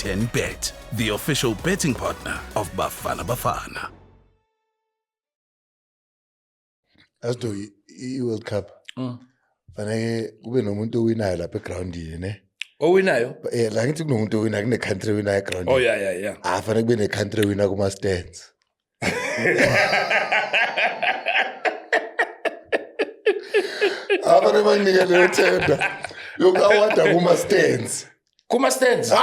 10Bet, the official betting partner of Bafana Bafana. As to i-World Cup, fanele kube nomuntu owinayo lapha egroundini ne. Owinayo? La ngithi kunomuntu owinayo kune-country owinayo egroundini. Oh yeah. Fanele kube ne-country owina kuma-stands. Fanele banginike leyo thenda yokuawada kuma-stands. Kuma-stands? Yeah.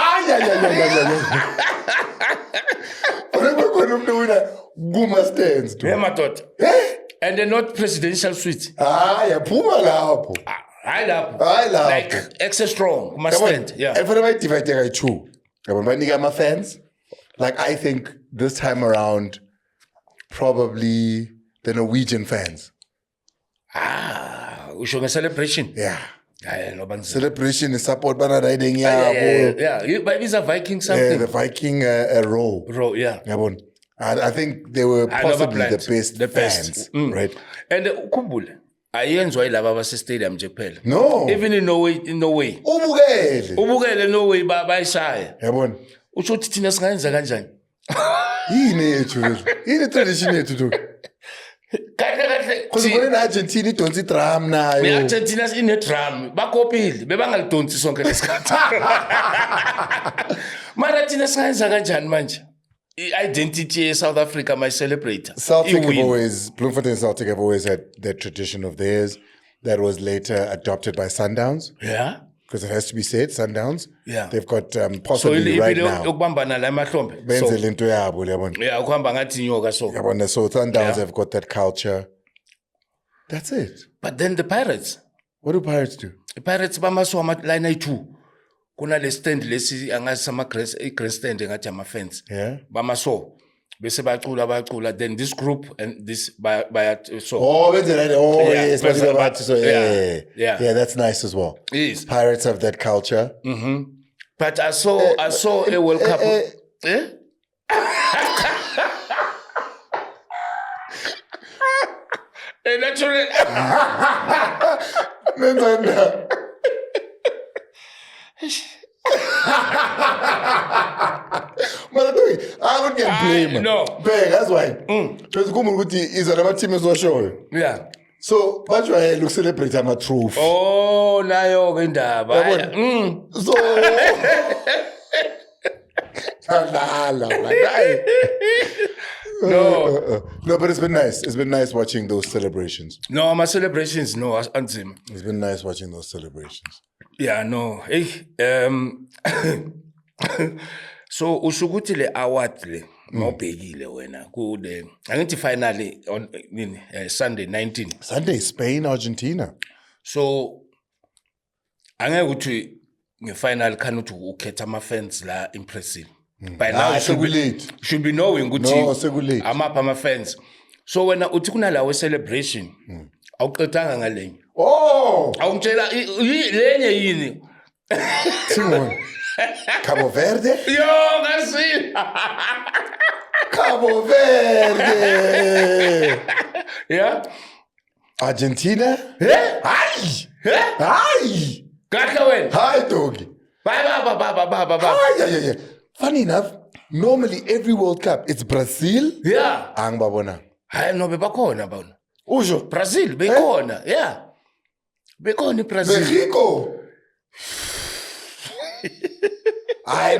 Fanele kube khona umuntu owina kuma-stands. Yeah, madoda. And they're not presidential suite. Yaphuma lapho. Hayi lapho. Like extra strong. Must stand. Yeah. If I divide it by two, my fans, like I think this time around, probably the Norwegian fans. We show a celebration. Yeah. No Celebration is support banner riding. Yeah. But it's a Viking something. Yeah, the Viking row. Row, yeah. I think they were possibly the best fans, right? And ukhumbule ayenziwa yilabo abase-stadium nje kuphela. No. Even in Norway. Ubukele Norway bayishaya. Yabona. Usho ukuthi thina singayenza kanjani? Yini yethu lezo? Yini tradition yethu tu? Kahle. Because in Argentina idonsa idrum nayo. Argentina ine-drum. Bakopile. Bebangalidonsi sonke lesikhathi. Mara thina singayenza kanjani manje? Identity South Africa might celebrate. Bloemfontein and Celtic have always had that tradition of theirs that was later adopted by Sundowns. Yeah. Because it has to be said, Sundowns. Yeah. They've got possibly right now. So Sundowns have got that culture. That's it. But then the Pirates. What do Pirates do? The Pirates bamaswa line 2. Kuna le stand lesi angazi sama grandstand ngathi ama fans. Yeah. Bamaso. Bese bacula then this group and this by so. Oh, yes, yeah, that's nice as well. Yes. Pirates have that culture. Mm-hmm. But I saw a World Cup. Naturally. I don't get blame. No. That's why. Because Gumuruti is another team as well show. Yeah. So that's why I look celebrate my truth. Oh, nayo indaba. So No, but it's been nice. It's been nice watching those celebrations. No, my celebrations, no, Anzim. It's been nice watching those celebrations. Yeah, no. So usukuthi le award le mawubhekile wena ku the angithi finally on Sunday 19. Sunday Spain Argentina. So angeke ukuthi ngefinal khana uthi ukhetha ama fans la impressive. By now should be knowing ukuthi amapha ama fans. So wena uthi kunalawo celebration awuqedanga ngalenye. Oh, awungitshela lenye yini? Cabo Verde? Yo, ngasile. Cabo Verde. Yeah. Argentina? Hi. Kahle wena. Hi, doggy. Bye. Yeah. Funny enough, normally every World Cup it's Brazil. Yeah. Angibabona. Hayi no bebakhona bona. Usho Brazil bekhona. Yeah. Bekhona Brazil. Mexico.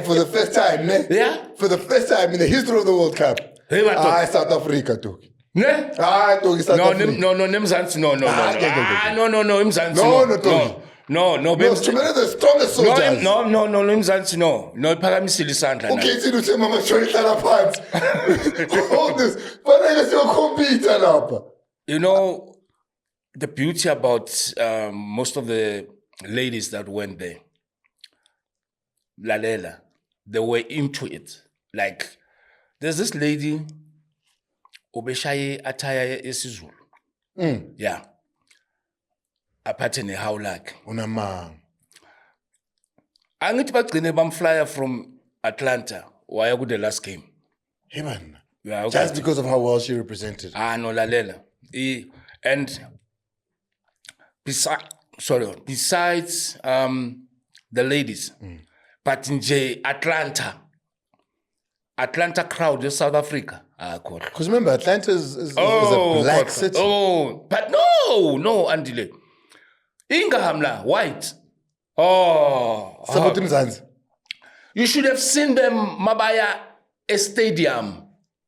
For the first time, ne? Yeah. For the first time in the history of the World Cup. South Africa too. Ne? South Africa. No, Mzansi, no. No, Mzansi. No, the strongest soldiers. No, Mzansi, no. No, iphakamisile isandla. Okay, it's you say mama shoni hlala phansi. Hold this. Fanele siyocompete lapha. You know, the beauty about most of the ladies that went there, Lalela, they were into it. Like, there's this lady, Obeshaye Ataya Esizulu. Yeah. Apart in a howlak. Unama. Angithi bagcine bamflyer from Atlanta. Why the last game? Hey man. Yeah, okay. Just because of how well she represented. No, Lalela. And besides the ladies, But nje Atlanta crowd in South Africa. Because remember, Atlanta is a black city. Oh, but no, Andile. Ingahamla, white. You should have seen them Mabaya a stadium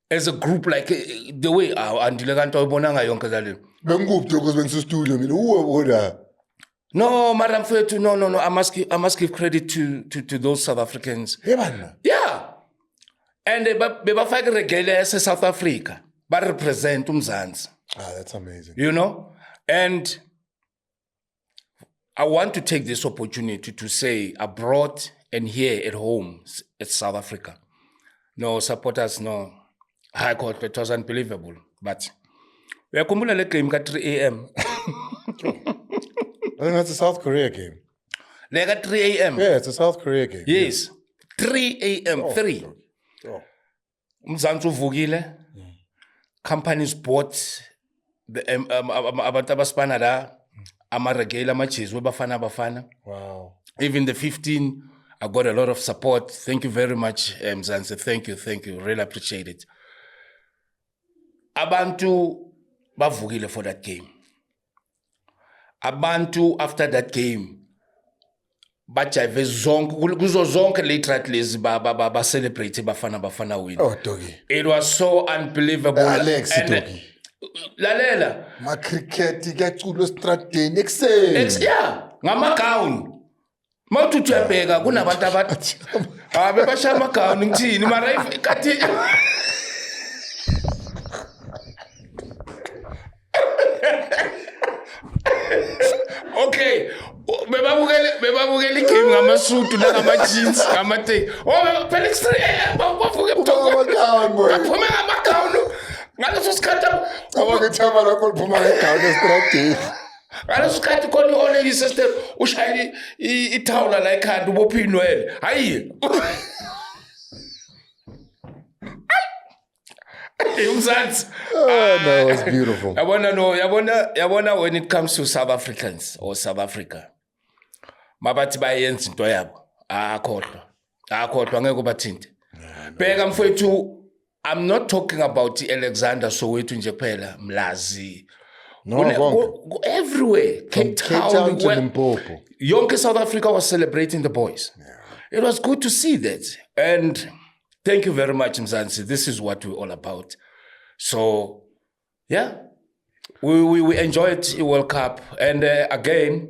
as a group, like the way Andile kanto ibonanga yonke zale. No, Madam Fetu, no. I must give credit to those South Africans. Yeah. And bebafake regele as South Africa. But represent Umzansi. That's amazing. You know? And I want to take this opportunity to say abroad and here at home, at South Africa. No, supporters, no. High court, it was unbelievable. But we are coming to game at 3 a.m. I think that's a South Korea game. Like at 3 a.m. Yeah, it's a South Korea game. Yes. 3 a.m. 3. Umzansi uvukile. Companies bought the abantu abaspana la amaregela matches we Bafana Bafana. Wow. Even the 15, I got a lot of support. Thank you very much, Mzansi. Thank you. Really appreciate it. Abantu bavukile for that game. Abantu after that game bajayive zonke kuzo zonke late lezi ba celebrate Bafana Bafana win. Oh doggy. It was so unbelievable. Alex doggy. Lalela. Ma cricket ikaculo strateni ekseni. Yeah, ngama gown. Mawuthi uyabheka kunabantu abathi bebasha ama gown ngithini mara kathi Okay. Bebabukele game ngamasudu nangama-jeans ngama-thing. Phela extreme bavuke ebuthongo baphuma ngama-gown ngaleso sikhathi abangethaba lakho liphuma ngegown estradini. ngaleso sikhathi khona i-olekise step ushaya ithawula la ekhanda ubophe inwele hayi Umzansi. No, it's beautiful. Yabona when it comes to South Africans or South Africa. Mabathi bayenza into yabo. Akhohlwa ngeke bathinte. Bheka mfowethu, I'm not talking about Alexander Soweto nje kuphela, Mlazi. No, everywhere. Cape Town to Limpopo. Yonke South Africa was celebrating the boys. Yeah. It was good to see that. And thank you very much, Mzansi. This is what we're all about. So, yeah, we enjoyed the World Cup. And again,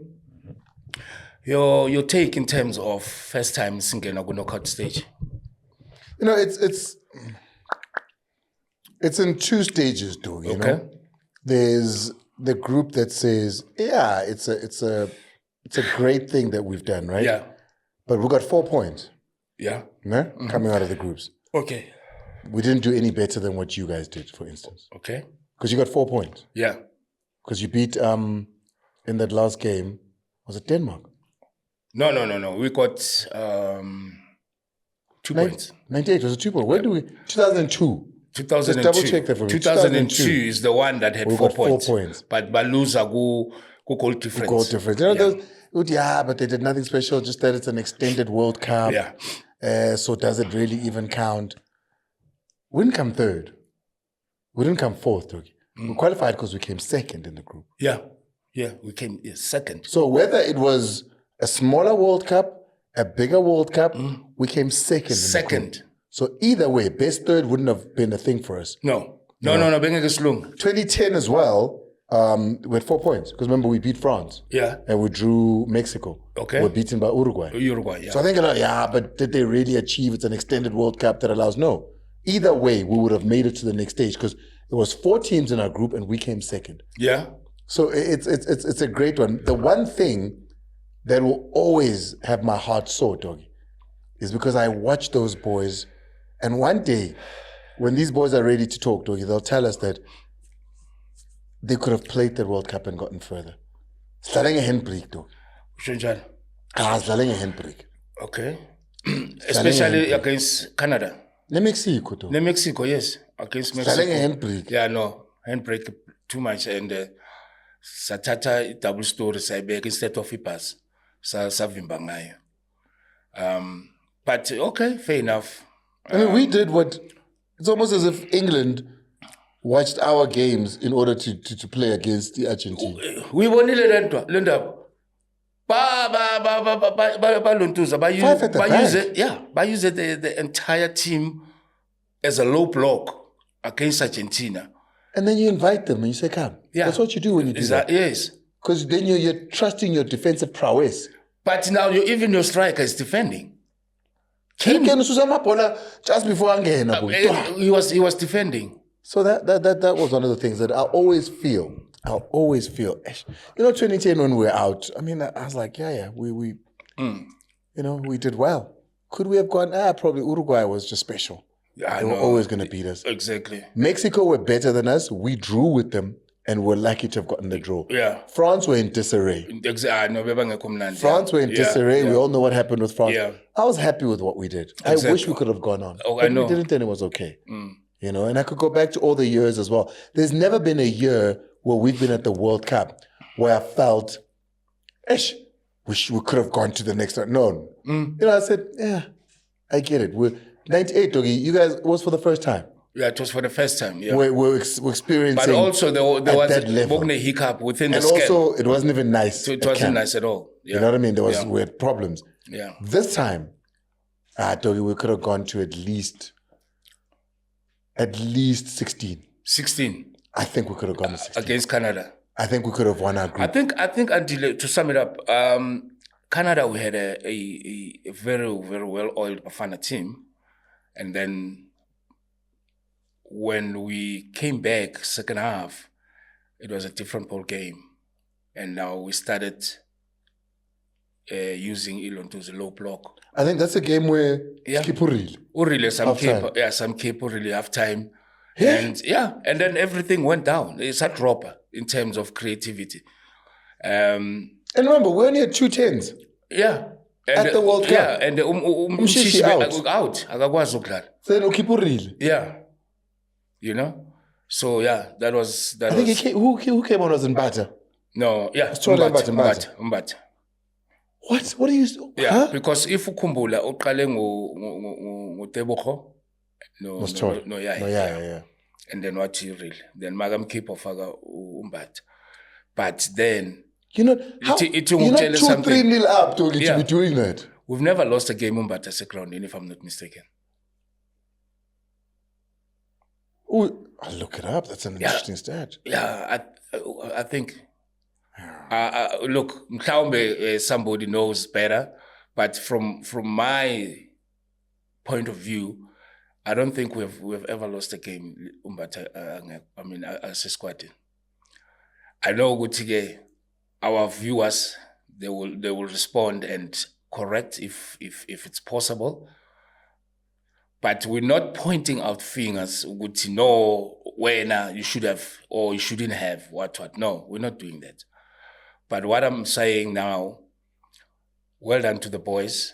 your take in terms of first time singing a knockout stage. You know, it's in two stages, though. You know, there's the group that says, yeah, it's a great thing that we've done, right? Yeah. But we got 4 points. Yeah. Coming out of the groups. Okay. We didn't do any better than what you guys did, for instance. Okay. Because you got 4 points. Yeah. Because you beat, in that last game, was it Denmark? No. We got 2 points. 98 was a 2 point. Where do we? 2002. 2002. Just double check that for me. 2002 is the one that had 4 points. 4 points. But Baluza go goal difference. Goal difference. You know, yeah, but they did nothing special, just that it's an extended World Cup. Yeah. So does it really even count? We didn't come third. We didn't come fourth, Togi. We qualified because we came second in the group. Yeah, we came second. So whether it was a smaller World Cup, a bigger World Cup, we came second. Second. So either way, best third wouldn't have been a thing for us. No. 2010 as well, we had 4 points. Because remember, we beat France. Yeah. And we drew Mexico. Okay. We were beaten by Uruguay. Yeah. So I think, but did they really achieve it's an extended World Cup that allows? No. Either way, we would have made it to the next stage because it was 4 teams in our group and we came second. Yeah. So it's a great one. The one thing that will always have my heart sore, Doggy, is because I watch those boys, and one day, when these boys are ready to talk, Doggy, they'll tell us that they could have played the World Cup and gotten further. Starting a handbrake, though. Shinjan. Starting a handbrake. Okay. Especially against Canada. Mexico, though. Mexico, yes. Against Mexico. Starting a handbrake. Yeah, no. Handbrake too much. And satata double story saibek instead of ipas. Sa vimba ngayo. But okay, fair enough. I mean, we did what... It's almost as if England watched our games in order to play against the Argentina. We won Linda. By use the entire team as a low block against Argentina. And then you invite them and you say, come. Yeah. That's what you do when you do that. Yes. Because then you're trusting your defensive prowess. But now even your striker is defending. Just before he was defending. So that was one of the things that I always feel. 2010 when we were out, I mean, I was like, we did well. Could we have gone? Probably Uruguay was just special. They were always going to beat us. Exactly. Mexico were better than us. We drew with them and were lucky to have gotten the draw. Yeah. France were in disarray. France were in disarray. We all know what happened with France. Yeah. I was happy with what we did. Exactly. I wish we could have gone on. But we didn't, and it was okay. And I could go back to all the years as well. There's never been a year where we've been at the World Cup where I felt, we could have gone to the next one. No. I said, I get it. 98, Doggy, you guys, it was for the first time. Yeah, it was for the first time, yeah. We're experiencing. But also there was a hiccup within the schedule. And also it wasn't even nice. It wasn't nice at all. Yeah. You know what I mean? We had problems. Yeah. This time, Doggy, we could have gone to at least 16. 16. I think we could have gone to 16. Against Canada. I think we could have won our group. I think Andile, to sum it up, Canada, we had a very, very well-oiled Bafana team. And then when we came back second half, it was a different ball game. And now we started using Ilonto as a low block. I think that's a game where some keep really half time. Yeah. And then everything went down. It's a drop in terms of creativity. And remember, we only had 2 10s. Yeah. At the World Cup. Yeah, and Umshishi out. Yeah. So yeah, that was. I think who came on was in Banter. No, yeah. Mbata. What? What are you? Yeah, huh? Because if ukhumbula uqale ngotebokho. No, yeah. And then what you real? Then magam keep ofaga Mbata. But then. You're not 2-3-0 up to be doing that. We've never lost a game Mbata second, if I'm not mistaken. Oh, I'll look it up. That's an interesting stat. Yeah, I think. Look, somebody knows better, but from my point of view, I don't think we've ever lost a game Mbata. As a squad. I know Gutige. Our viewers, they will respond and correct if it's possible. But we're not pointing out fingers to know where you should have or you shouldn't have what. No, we're not doing that. But what I'm saying now, well done to the boys.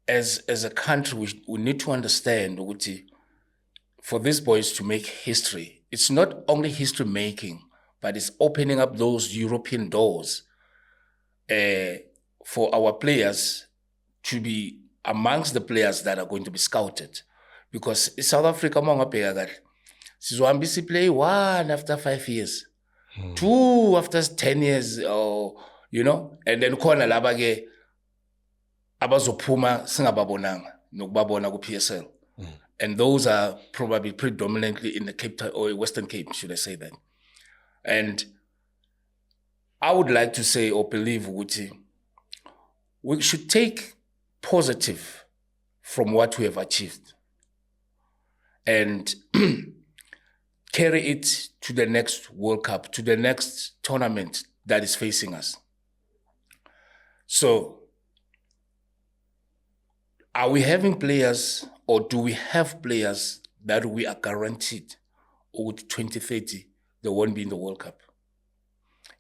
As a country, we need to understand for these boys to make history. It's not only history making, but it's opening up those European doors for our players to be amongst the players that are going to be scouted. Because in South Africa, Sizwambisi play 1 after 5 years, 2 after 10 years, and then khona labake abazophuma singababonanga nokubabona ku PSL. And those are probably predominantly in the Cape Town or Western Cape, should I say that. And I would like to say or believe, Wuti, we should take positive from what we have achieved and carry it to the next World Cup, to the next tournament that is facing us. So, are we having players or do we have players that we are guaranteed with 2030 they won't be in the World Cup?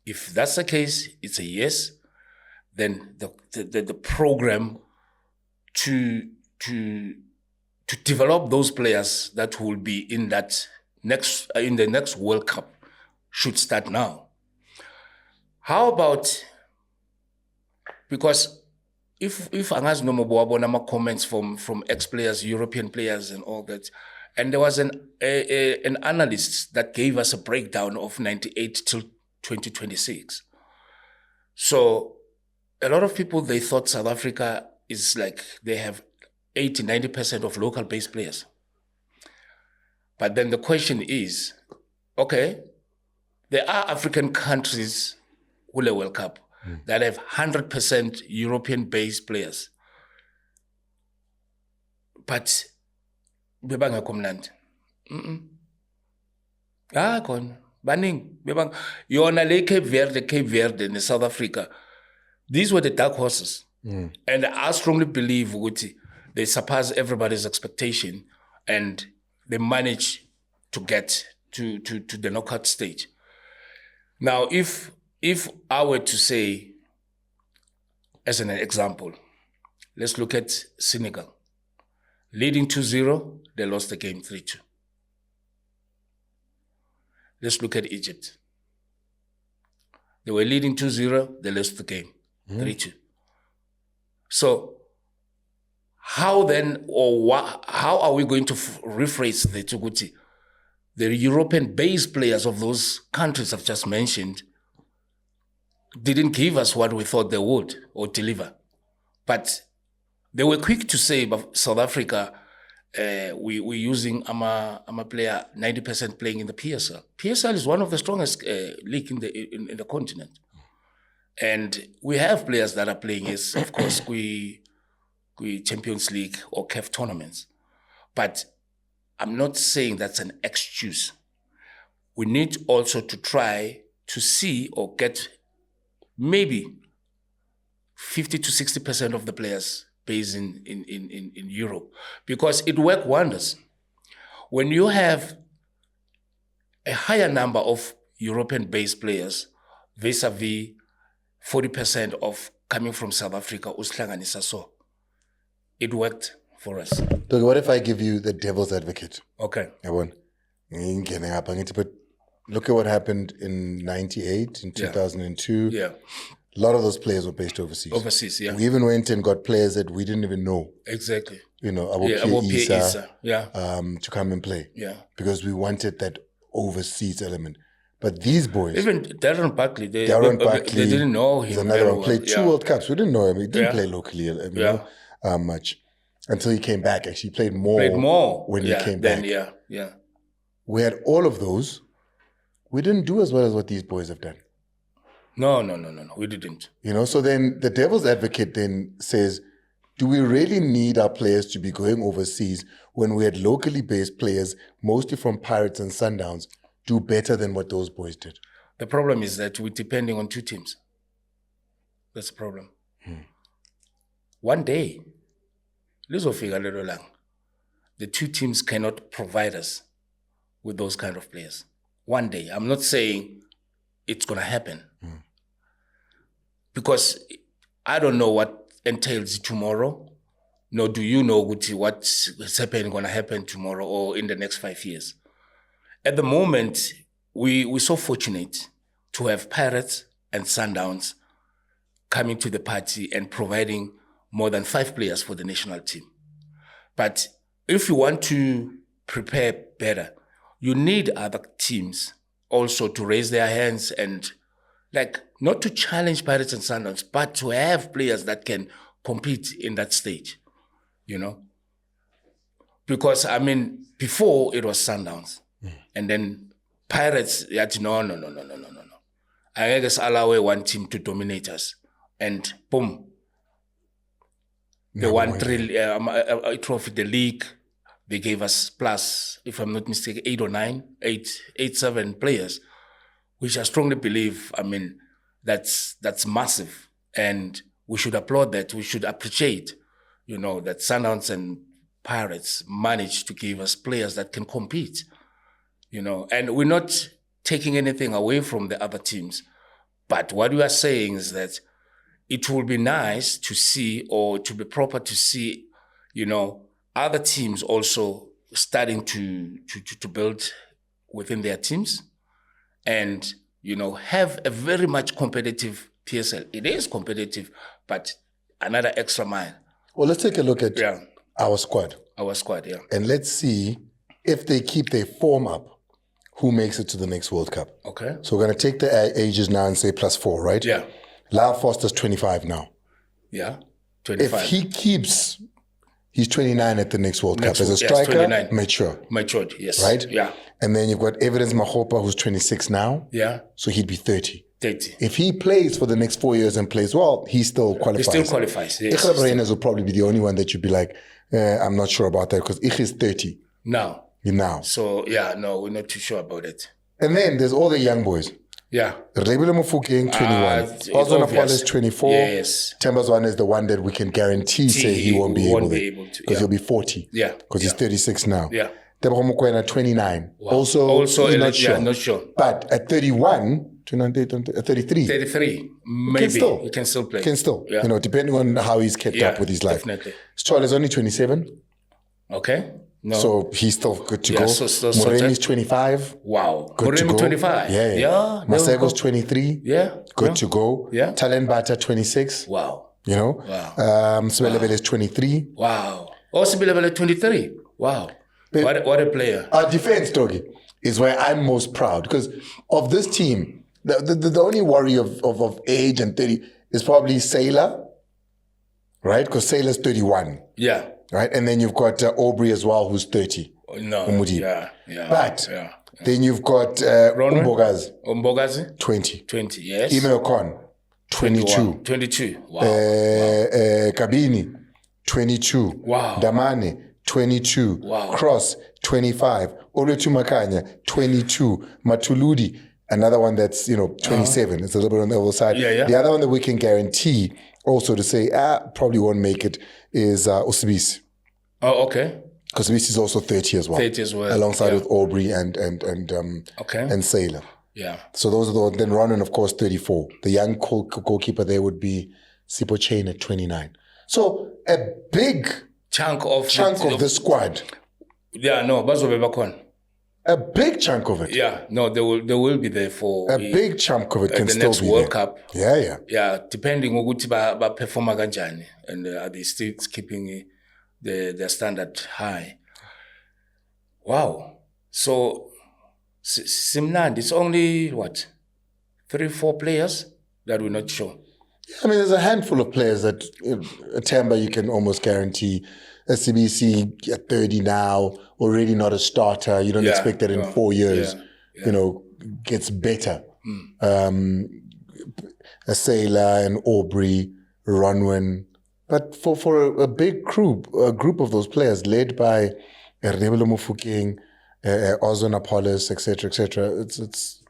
If that's the case, it's a yes. Then the program to develop those players that will be in the next World Cup should start now. How about, because if angazi noma bowabona ama comments from ex-players, European players and all that, and there was an analyst that gave us a breakdown of 98 till 2026. So a lot of people, they thought South Africa is like they have 80-90% of local based players. But then the question is, okay, there are African countries who play World Cup that have 100% European-based players. But bebangekho mnandi. Khona baningi bebang yona le Cape Verde and South Africa. These were the dark horses. And I strongly believe ukuthi they surpass everybody's expectation and they manage to get to the knockout stage. Now, if I were to say, as an example, let's look at Senegal. Leading 2-0, they lost the game 3-2. Let's look at Egypt. They were leading 2-0, they lost the game 3-2. So, how then, or how are we going to rephrase the Tuguti? The European-based players of those countries I've just mentioned didn't give us what we thought they would or deliver. But they were quick to say, but South Africa, we're using a player 90% playing in the PSL. PSL is one of the strongest league in the continent. And we have players that are playing, yes, of course, we Champions League or CAF tournaments. But I'm not saying that's an excuse. We need also to try to see or get maybe 50 to 60% of the players based in Europe, because it works wonders. When you have a higher number of European-based players vis-a-vis 40% of coming from South Africa, it worked for us. So what if I give you the devil's advocate? Okay. But look at what happened in 98, in 2002. Yeah. A lot of those players were based overseas. Overseas, yeah. We even went and got players that we didn't even know. Exactly. You know, Isa, to come and play. Yeah. Because we wanted that overseas element. But these boys... Even Darren Buckley, they didn't know him. He's another one. Played 2 World Cups. We didn't know him. He didn't play locally much. Until he came back. Actually, he played more when he came back. Yeah. We had all of those. We didn't do as well as what these boys have done. No, we didn't. You know, so then the devil's advocate then says, do we really need our players to be going overseas when we had locally based players, mostly from Pirates and Sundowns, do better than what those boys did? The problem is that we're depending on 2 teams. That's the problem. One day, the 2 teams cannot provide us with those kind of players. One day. I'm not saying it's going to happen. Because I don't know what entails tomorrow, nor do you know what's going to happen tomorrow or in the next 5 years. At the moment, we're so fortunate to have Pirates and Sundowns coming to the party and providing more than 5 players for the national team. But if you want to prepare better, you need other teams also to raise their hands and not to challenge Pirates and Sundowns, but to have players that can compete in that stage, you know? Because, before it was Sundowns, and then Pirates, no. I guess allow one team to dominate us, and boom, they won 3 trophy, the league. They gave us plus, if I'm not mistaken, 8 7 players, which I strongly believe, that's massive. And we should applaud that. We should appreciate, that Sundowns and Pirates managed to give us players that can compete, And we're not taking anything away from the other teams. But what we are saying is that it will be nice to see, or to be proper to see, other teams also starting to build within their teams and, have a very much competitive PSL. It is competitive, but another extra mile. Well, let's take a look at our squad. Our squad, yeah. And let's see if they keep their form up, who makes it to the next World Cup. Okay. So we're going to take the ages now and say +4, right? Yeah. Lyle Foster's 25 now. Yeah, 25. If he keeps, he's 29 at the next World Cup. As a striker, mature. Matured, yes. Right? Yeah. And then you've got Evidence Mahopa, who's 26 now. Yeah. So he'd be 30. 30. If he plays for the next 4 years and plays well, he still qualifies. He still qualifies, yes. Ikhla Reyners will probably be the only one that you'd be like, I'm not sure about that, because Ich is 30. Now. So, yeah, no, we're not too sure about it. And then there's all the young boys. Yeah. Rebele Mofokeng, 21. Ozona Apollo, 24. Yes. Tembazwana is the one that we can guarantee say he won't be able to. Because he'll be 40. Yeah. Because he's 36 now. Yeah. Tebogo Mokoena, 29. Wow. Also not sure. Yeah, not sure. But at 31, 33. 33. Maybe. He can still play. Can still. Yeah. Depending on how he's kept up with his life. Definitely. Stroll is only 27. Okay. No. So he's still good to go. Moremi's 25. Wow. Good to go. 25. Yeah. Masego's 23. Yeah. Good to go. Yeah. Talent Bata 26. Wow. Wow. Sibelebele is 23. Wow. Oh, Sibelebele 23. Wow. What a player. Our defense, Doggy, is where I'm most proud, because of this team, the only worry of age and 30 is probably Sailor, right? Because Sailor's 31. Yeah. Right? And then you've got Aubrey as well, who's 30. No. Umudi. Yeah. But then you've got Umbogazi. 20. 20, yes. Ime Ocon, 22. 22. Wow. Kabini, 22. Wow. Damane, 22. Wow. Cross, 25. Oletu Makanya, 22. Matuludi, another one that's, 27. It's a little bit on the other side. Yeah. The other one that we can guarantee also to say, probably won't make it, is Osibisi. Oh, okay. Because Osibisi is also 30 as well. 30 as well. Alongside with Aubrey and Sailor. Yeah. So those are the ones. Then Ronan, of course, 34. The young goalkeeper there would be Sipo Chain at 29. So a big chunk of the squad. Yeah, no, Bazobe Bakon. A big chunk of it. Yeah, no, they will be there for a big chunk of it can the still next be World there. Cup. Yeah. Yeah, depending on ukuthi ba perform kanjani, and are they still keeping their standard high. Wow. So Simnand, it's only what? 3-4 players that we're not sure. I mean, there's a handful of players that Tamba you can almost guarantee. SCBC at 30 now, already not a starter. You don't expect that in 4 years, gets better. A Sailor and Aubrey, Ronwen. But for a big group of those players led by Rebele Mofokeng, Ozone Apollos, etc., it's.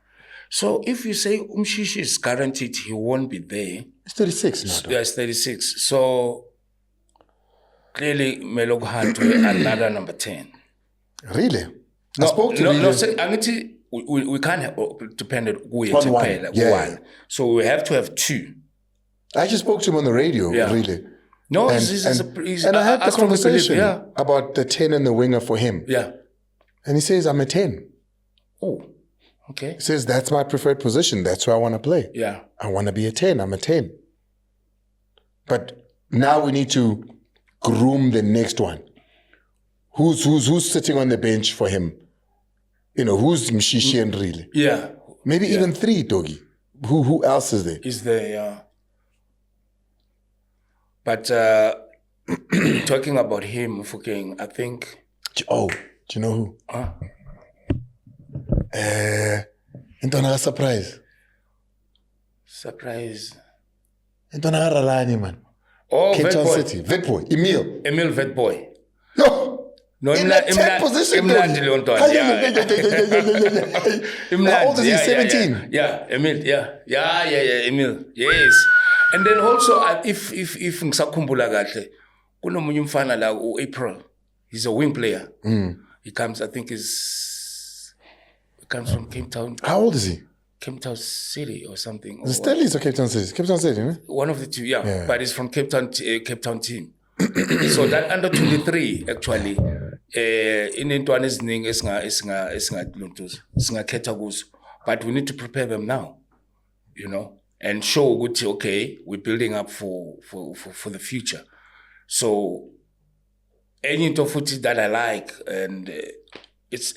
So if you say Umshishi is guaranteed he won't be there. It's 36 now. Yeah, it's 36. So clearly Melog had to another number 10. Really? We can't depend on one. So we have to have 2. I just spoke to him on the radio, really. No, and I had the conversation about the 10 and the winger for him. Yeah. And he says, I'm a 10. Oh, okay. He says, that's my preferred position. That's where I want to play. Yeah. I want to be a 10. I'm a 10. But now we need to groom the next one. Who's sitting on the bench for him? Who's Mshishian really? Yeah. Maybe even 3, Doggy. Who else is there? Is there, yeah. But talking about him, Mofokeng, I think... Oh, do you know who? Huh? Surprise. Surprise. Ralani, man. Oh, Cape Town City. Vetboy. Emil Vetboy. No, in that 10 position. How old is he? 17? Yeah, Emil. Yeah, Emil. Yes. And then also, if ngisakhumbula kahle, kunomunye umfana la April. He's a wing player. He comes, I think, he comes from Cape Town. How old is he? Cape Town City or something. Is it Stellies or Cape Town City? Cape Town City, right? One of the two, yeah. But he's from Cape Town team. So that under 23 actually, inentwana eziningi esingakhetha kuzo. But we need to prepare them now. and show ukuthi, okay, we're building up for the future. So any futhi that I like and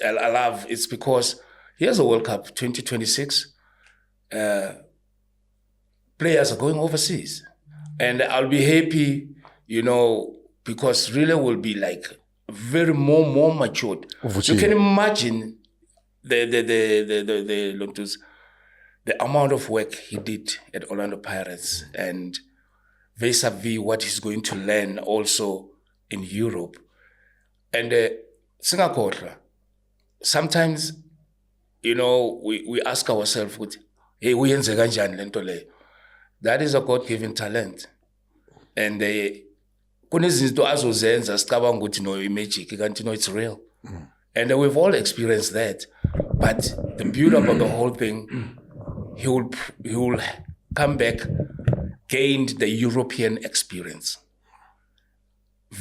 I love, it's because here's a World Cup 2026. Players are going overseas, and I'll be happy, because really will be like very more matured. You can imagine the amount of work he did at Orlando Pirates, and vis-a-vis what he's going to learn also in Europe. And sometimes, we ask ourselves, hey, that is a God-given talent. And it's real. And we've all experienced that. But the build-up of the whole thing, he will come back, gained the European experience.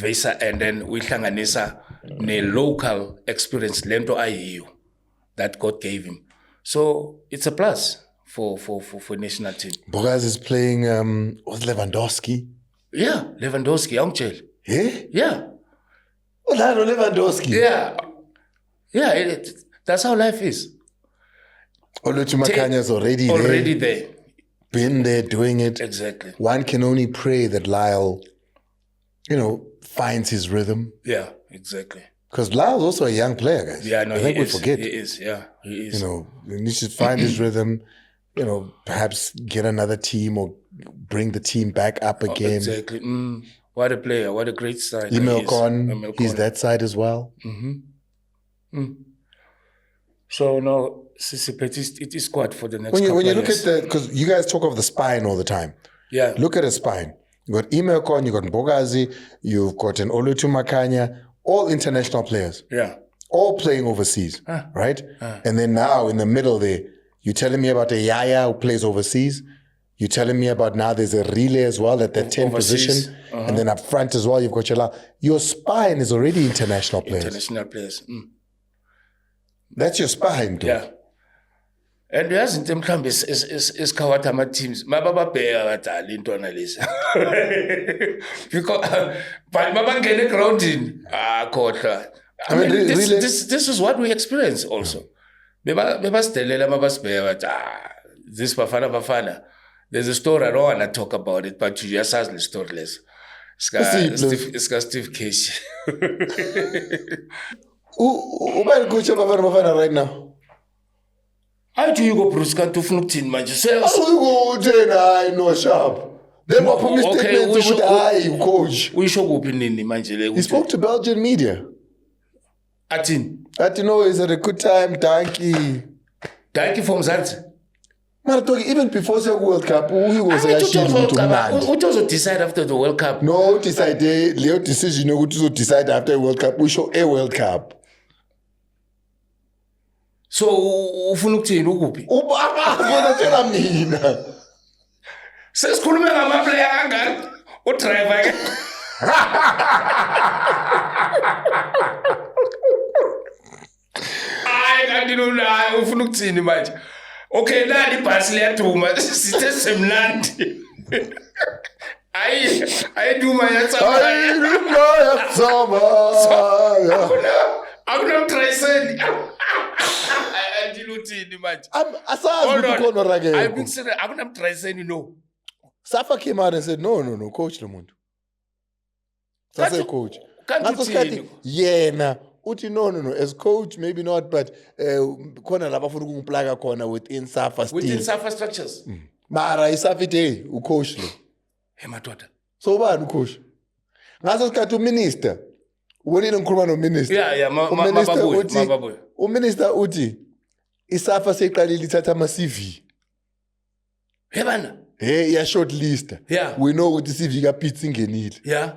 And then we hlanganisa ne local experience lento ayiyo that God gave him. So it's a plus for national team. Bogas is playing was Lewandowski. Yeah, Lewandowski, Angel. Yeah? Yeah. Orlando Lewandowski. Yeah. Yeah, that's how life is. Olutu Makanya's already there. Been there doing it. Exactly. One can only pray that Lyle, finds his rhythm. Yeah, exactly. Because Lyle's also a young player, guys. Yeah, no, I think we is. forget. He is, yeah, he is. He needs to find his rhythm, perhaps get another team or bring the team back up again. Exactly. What a player, what a great side. Emil Con, he's that side as well. So, no, it is quite for the next when you look years. at because you guys talk of the spine all the time. Yeah. Look at a spine. You got Emil Con, you got Bogazi, you've got an Olutu Makanya, all international players. Yeah. All playing overseas, right? And then now in the middle there, you're telling me about a Yaya who plays overseas. You're telling me about now there's a relay as well at that 10 position. And then up front as well, you've got your spine is already international players. International players. That's your spine, dude. Yeah. And there's in terms of is Kawatama teams. Mababa bear into analysis. Because but Mababa get grounding. This is what we experience also. This Bafana Bafana. There's a story, I don't want to talk about it, but you just ask the story less. It's got Steve Case. Who might coach Bafana Bafana right now? How do you go Bruce to Fnuktin, man? How do you go I know sharp? Then what promised statements with coach? We should go in He spoke to Belgian media. Atin, is at a good time, Danky from Zant. Even before the World Cup, who was who does decide after the World Cup? No, decide Leo decision who to decide after the World Cup. We show a World Cup. So ufuna ukuthini ukuphi? Ubaba tshela mina. Sesikhulume ngama player kangaka. Udriver ke. Hayi kanti lona ufuna ukuthini manje? Okay, nali ibhasi liyaduma sithe semnandi. Ayiduma yatsama. Akunamtrayiseni. Andiluthini manje. Asazi ukuthi khona rakeke. I've been saying akunamtrayiseni no. Safa came out and said no, coach Lomuntu. Sase coach. Kanti yena uthi no, as coach maybe not, but khona la bafuna ukungiplaga khona within Safa still. Within Safa structures. Mara isafi day ucoach lo. Hey madoda. So bani ucoach? Ngaso sikhathi uminister ubonile ngikhuluma nominister. Yeah, mababuye. Uminister uthi iSafa seyiqalile ithatha ama CV. Hebana. Hey, ya short list. Yeah. We know ukuthi CV kaPitso ingenile. Yeah.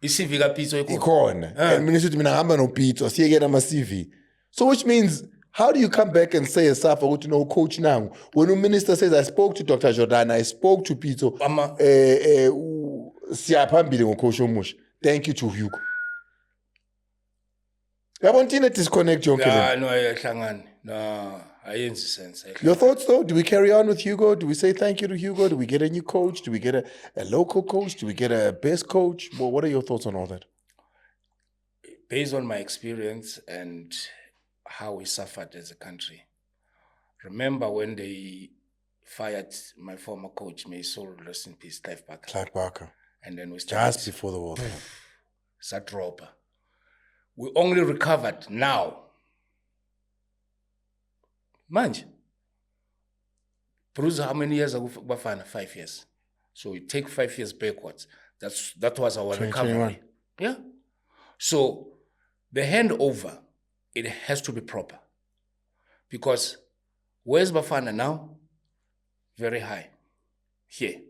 iCV kaPitso ikhona. And minister uthi mina ngihamba noPitso siyeke nama CV. So which means how do you come back and say Safa ukuthi no coach now when the minister says I spoke to Dr. Jordan, I spoke to Pitso. Siyaphambili ngocoach omusha. Thank you to Hugo. Yabona thina disconnect yonke le. No ayahlangana. No. Ayenzi sense. Your thoughts though? Do we carry on with Hugo? Do we say thank you to Hugo? Do we get a new coach? Do we get a local coach? Do we get a best coach? Well, what are your thoughts on all that? Based on my experience and how we suffered as a country, remember when they fired my former coach, may his soul rest in peace, Clive Barker. And then we started just before the World Cup. Satropa. We only recovered now. Manje. Bruce, how many years ago Bafana? 5 years. So we take 5 years backwards. That was our recovery. Yeah. So the handover, it has to be proper. Because where's Bafana now? Very high. Here.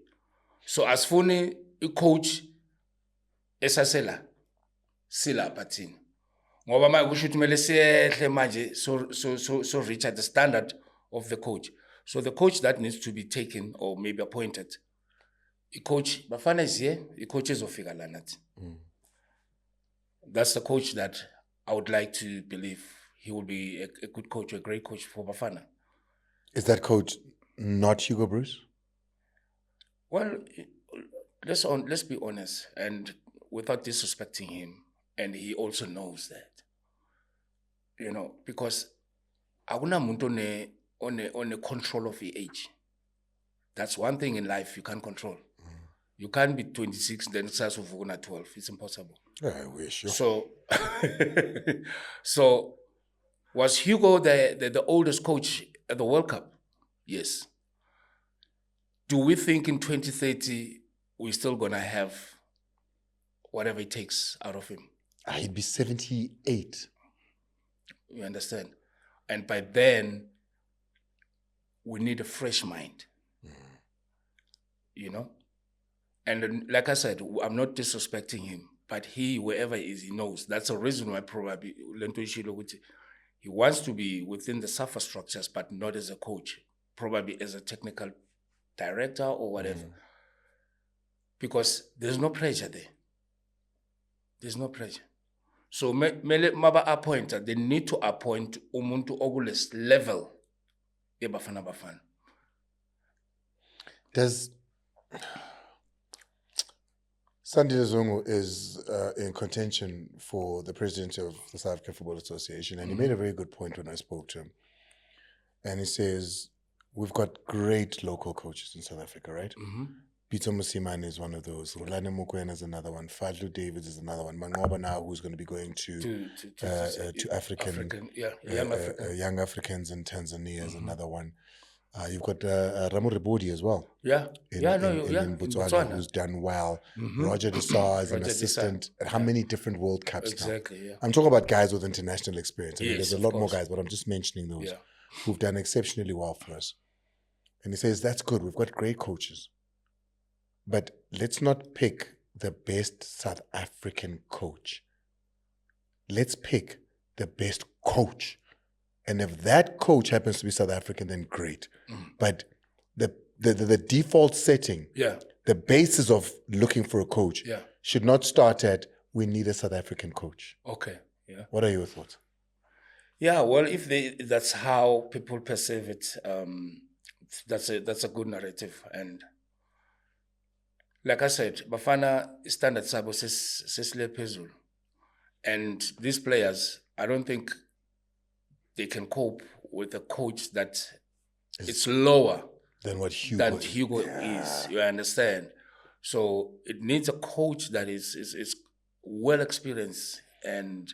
So as funny a coach esasela sila patin. Ngoba manje kusho ukuthi kumele siyehle manje so reach at the standard of the coach. So the coach that needs to be taken or maybe appointed, a coach Bafana is here, the coach is ofika la nathi. That's the coach that I would like to believe he will be a good coach, a great coach for Bafana. Is that coach not Hugo Bruce? Well, let's be honest, and without disrespecting him, and he also knows that. You know, because akuna muntu on a control of the age. That's one thing in life you can't control. You can't be 26 then start uvuna 12. It's impossible. Yeah, I wish. So was Hugo the oldest coach at the World Cup? Yes. Do we think in 2030 we're still gonna have whatever it takes out of him? He'd be 78. You understand? And by then, we need a fresh mind. You know? And like I said, I'm not disrespecting him, but he, wherever he is, he knows. That's the reason why probably he wants to be within the SAFA structures, but not as a coach, probably as a technical director or whatever. Because there's no pressure there. There's no pressure. So mele maba appointer, they need to appoint umuntu ogules level e Bafana Bafana. Does Andile Ncube is in contention for the president of the South African Football Association, and he made a very good point when I spoke to him. And he says, we've got great local coaches in South Africa, right? Peter Musimane is one of those. Rulane Mokoena is another one. Fadlu Davids is another one. Mangoba now, who's going to be going to young Africans in Tanzania is another one. You've got Ramo Rebodi as well. In Botswana, who's done well. Roger Desar is an assistant at how many different World Cups now? I'm talking about guys with international experience. I mean, there's a lot more guys, but I'm just mentioning those who've done exceptionally well for us. And he says, that's good. We've got great coaches. But let's not pick the best South African coach. Let's pick the best coach. And if that coach happens to be South African, then great. But the default setting, the basis of looking for a coach should not start at, we need a South African coach. Okay, What are your thoughts? Yeah, well, if that's how people perceive it, that's a good narrative. And like I said, Bafana standard sabo sesile phezulu. And these players, I don't think they can cope with a coach that it's lower than what Hugo is. You understand? So it needs a coach that is well experienced and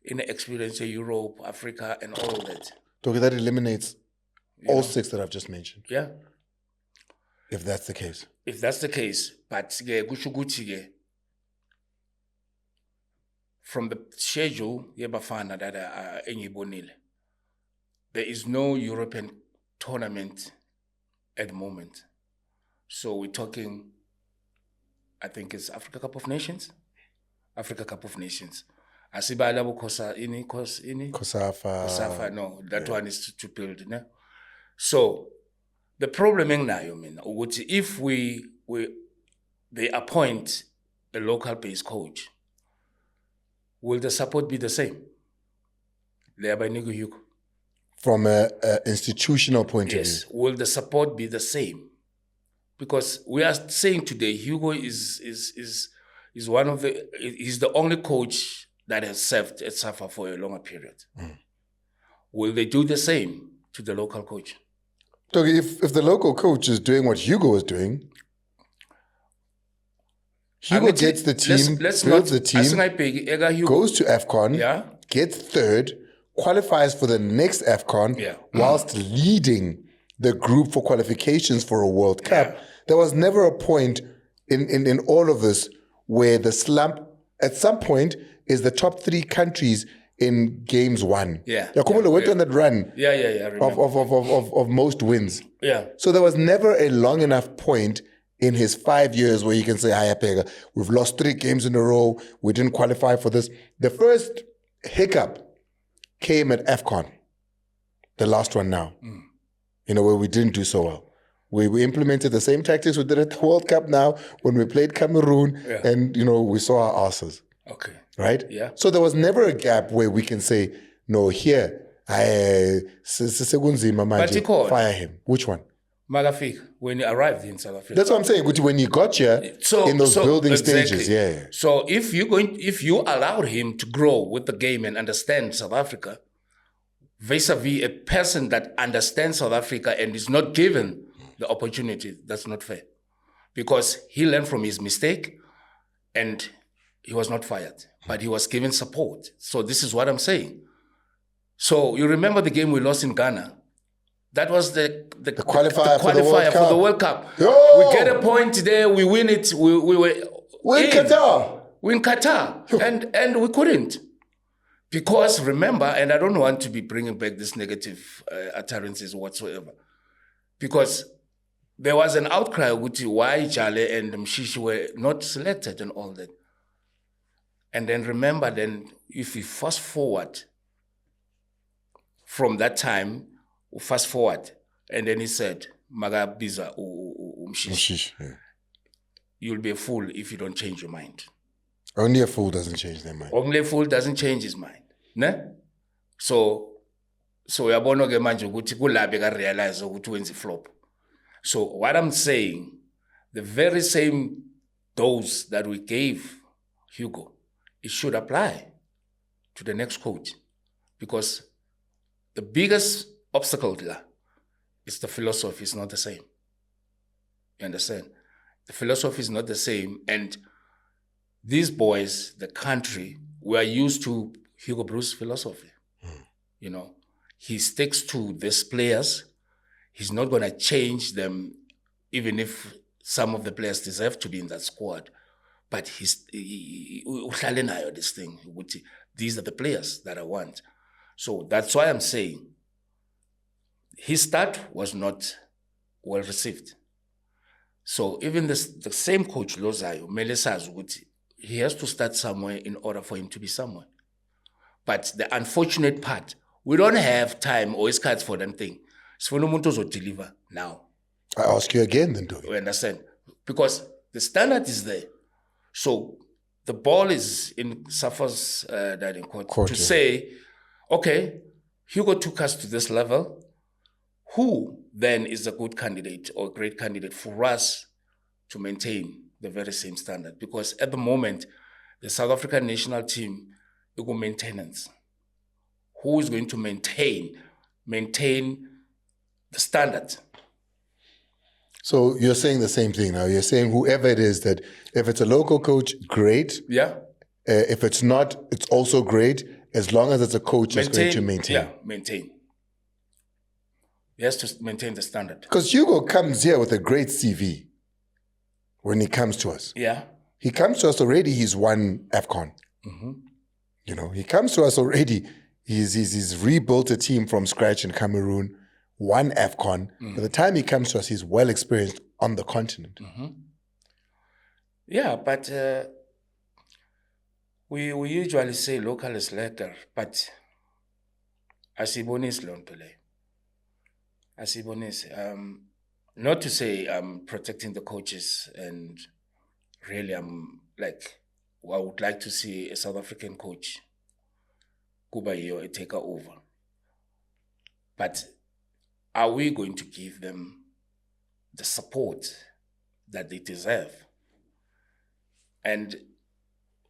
in experience in Europe, Africa, and all of that. Okay, that eliminates all 6 that I've just mentioned. Yeah. If that's the case. If that's the case, but from the schedule Bafana that engibonile, there is no European tournament at the moment. So we're talking, I think it's Africa Cup of Nations. Africa Cup of Nations. Asibala Kosafa. No, that one is to build. No? So the problem now, if they appoint a local-based coach, will the support be the same? from a institutional point of view. Yes. Will the support be the same? Because we are saying today, Hugo is one of he's the only coach that has served at SAFA for a longer period. Will they do the same to the local coach? So if the local coach is doing what Hugo is doing, Hugo gets the team, builds the team, goes to AFCON, gets third, qualifies for the next AFCON, whilst leading the group for qualifications for a World Cup. There was never a point in all of this where the slump, at some point, is the top 3 countries in games won. Khumalo went on that run of most wins. So there was never a long enough point in his 5 years where you can say, "Hi, Pega, we've lost 3 games in a row. We didn't qualify for this." The first hiccup came at AFCON, the last one now, where we didn't do so well. We implemented the same tactics we did at the World Cup now when we played Cameroon, and, we saw our asses. Okay. Right? Yeah. So there was never a gap where we can say, "No, here, fire him." Which one? Magafik, when he arrived in South Africa. That's what I'm saying. When you got here, in those building stages, So if you allowed him to grow with the game and understand South Africa, vis-a-vis a person that understands South Africa and is not given the opportunity, that's not fair. Because he learned from his mistake and he was not fired, but he was given support. So this is what I'm saying. So you remember the game we lost in Ghana? That was the qualifier for the World Cup. Yo! We get a point there, we win it. We were in Qatar. We in Qatar, and we couldn't. Because remember, and I don't want to be bringing back this negative utterances whatsoever, because there was an outcry with why Jale and Mshishi were not selected and all that. And then remember, if we fast forward from that time, and then he said, "Magabiza Mshishi, you'll be a fool if you don't change your mind." Only a fool doesn't change their mind. Only a fool doesn't change his mind. Ne? So uyabona ke manje ukuthi kulabe ka realize ukuthi wenza flop. So what I'm saying, the very same dose that we gave Hugo, it should apply to the next coach, because the biggest obstacle there is the philosophy is not the same. You understand? The philosophy is not the same, and these boys, the country, we are used to Hugo Bruce's philosophy. He sticks to these players. He's not going to change them, even if some of the players deserve to be in that squad. But this thing. These are the players that I want. So that's why I'm saying his start was not well received. So even the same coach, Lozayo, Melesa's, he has to start somewhere in order for him to be somewhere. But the unfortunate part, we don't have time or cards for them thing. So to deliver now. I ask you again then, do you? Understand? Because the standard is there. So the ball is in Safa's court to say, okay, Hugo took us to this level. Who then is a good candidate or a great candidate for us to maintain the very same standard? Because at the moment, the South African national team, it will maintenance. Who is going to maintain the standard? So you're saying the same thing now. You're saying whoever it is, that if it's a local coach, great. Yeah. If it's not, it's also great, as long as it's a coach that's going to maintain. Yeah, maintain. He has to maintain the standard. Because Hugo comes here with a great CV when he comes to us. Yeah. He comes to us already, he's won AFCON. He comes to us already, he's rebuilt a team from scratch in Cameroon, won AFCON. By the time he comes to us, he's well experienced on the continent. Yeah, but we usually say local is later, but asibonis lontole. Asibonis. Not to say I'm protecting the coaches, and really I would like to see a South African coach, Kuba Iyo, take over. But are we going to give them the support that they deserve? And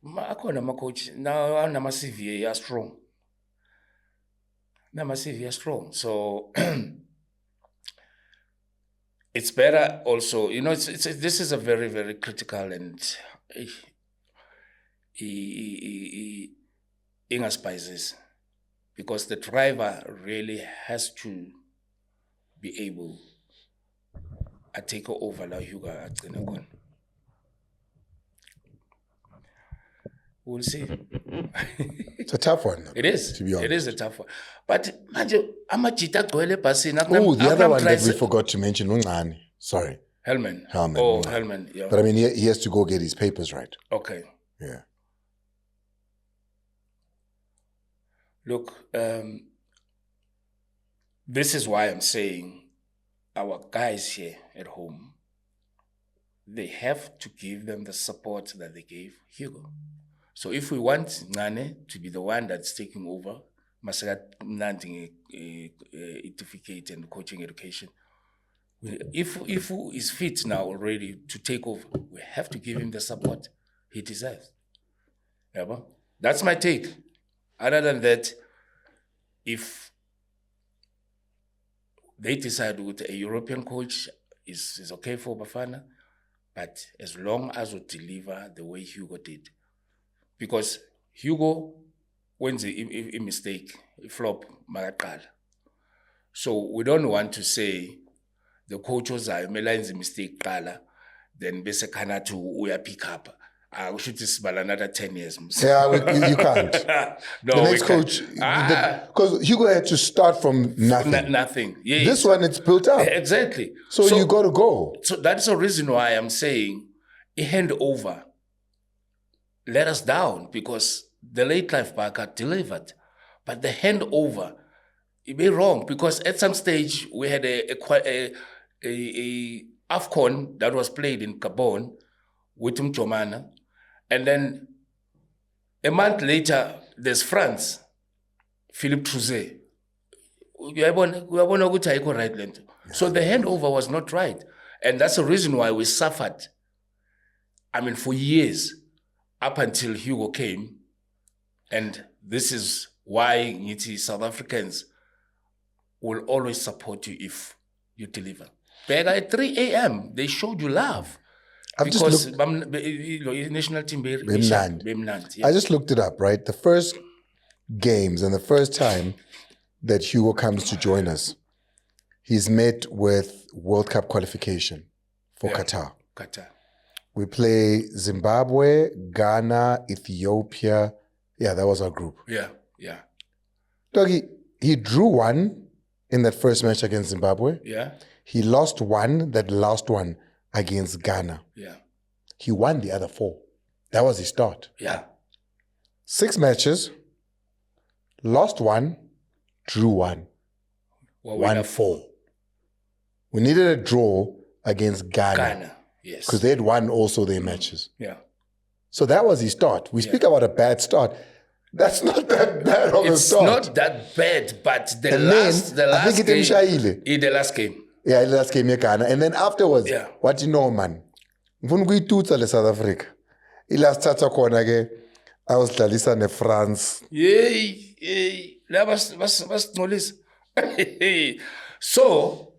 akhona ama-coach now anama-CV are strong. Nama-CV are strong. So it's better also, this is a very, very critical and spices, because the driver really has to be able to take over la Hugo at Ginakon. We'll see. It's a tough one. It is. To be honest. It is a tough one. But the other one that we forgot to mention, sorry. Hellman. Oh, Hellman, yeah. But I mean, he has to go get his papers right. Okay. Yeah. Look, this is why I'm saying our guys here at home, they have to give them the support that they gave Hugo. So if we want Ngane to be the one that's taking over, Masaka Nanting certificate and coaching education, if he is fit now already to take over, we have to give him the support he deserves. Yeah, that's my take. Other than that, if they decide with a European coach is okay for Bafana, but as long as we deliver the way Hugo did. Because Hugo wins a mistake, a flop, Magakal. So we don't want to say the coaches are a mistake, then basically we are pick up. We should just another 10 years. Yeah, you can't. No, the next coach, because Hugo had to start from nothing. Nothing. Yes. This one, it's built up. Exactly. So you got to go. So that's the reason why I'm saying a handover let us down, because the late life Barker delivered. But the handover, it be wrong, because at some stage we had a AFCON that was played in Gabon with Mchomana. And then a month later, there's France, Philippe Trouzet. So the handover was not right. And that's the reason why we suffered, for years, up until Hugo came. And this is why South Africans will always support you if you deliver. But at 3 a.m., they showed you love. Because national team, I just looked it up, right? The first games and the first time that Hugo comes to join us, he's met with World Cup qualification for Qatar. We play Zimbabwe, Ghana, Ethiopia. Yeah, that was our group. Yeah. Doggy, he drew one in that first match against Zimbabwe. Yeah. He lost one, that last one, against Ghana. Yeah. He won the other 4. That was his start. Yeah. 6 matches, lost 1, drew 1. Won 4. We needed a draw against Ghana. Yes. Because they had won also their matches. Yeah. So that was his start. We speak about a bad start. That's not that bad of a start. It's not that bad, but the I think the last game. Yeah, the last game, Ghana. And then afterwards, what you know, man? When we do to South Africa, last tata corner again, I was Lalisa in France. Yay. So,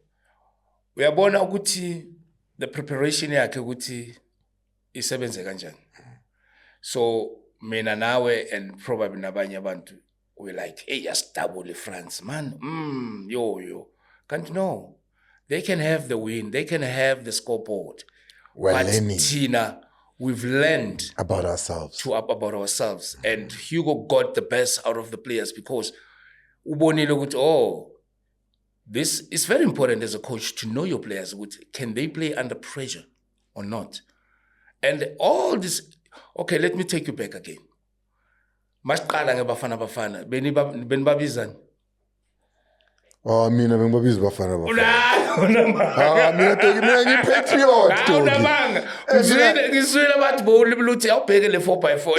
we are born ukuthi the preparation yakhe ukuthi isebenze kanjani. So, mina nawe and probably nabanye abantu, we're like, hey, just double the France, man. Yo. Can't know. They can have the win. They can have the scoreboard. But Tina, we've learned about ourselves. And Hugo got the best out of the players because this is very important as a coach to know your players. Can they play under pressure or not? And all this, okay, let me take you back again. Masiqala ngeBafana Bafana. Benibabizani. Oh, mina bengibabiza Bafana Bafana. Mina ngipatriot. Awunamanga. Ngizwile bathi bowulibuthi awubheke le 4x4.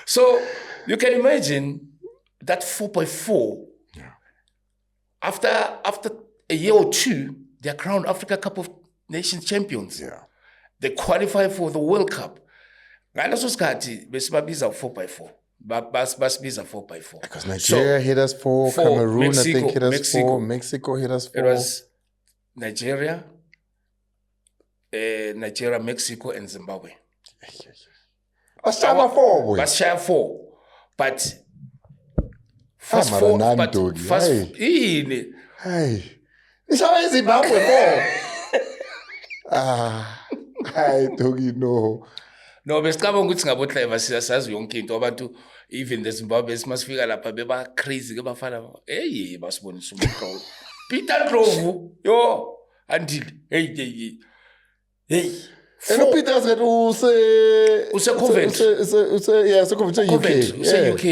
So, you can imagine that 4x4, after a year or two, they're crowned Africa Cup of Nations champions. Yeah. They qualify for the World Cup. Ngaleso sikhathi besibabiza 4x4. Basibiza 4x4. Because Nigeria hit us 4, Cameroon Mexico, I think hit us 4, Mexico hit us 4. It was Nigeria, Mexico, and Zimbabwe. Bashaya 4, boy. Bashaya 4. But first 4, but first hey. Bashaya Zimbabwe 4. I don't know. No, besicabanga ukuthi ngabotlive siyasazi yonke into abantu even the Zimbabwe masifika lapha beba crazy ke bafana hey basibonisa umqolo Peter Ndlovu yo Andile hey and Peter said use Covent UK UK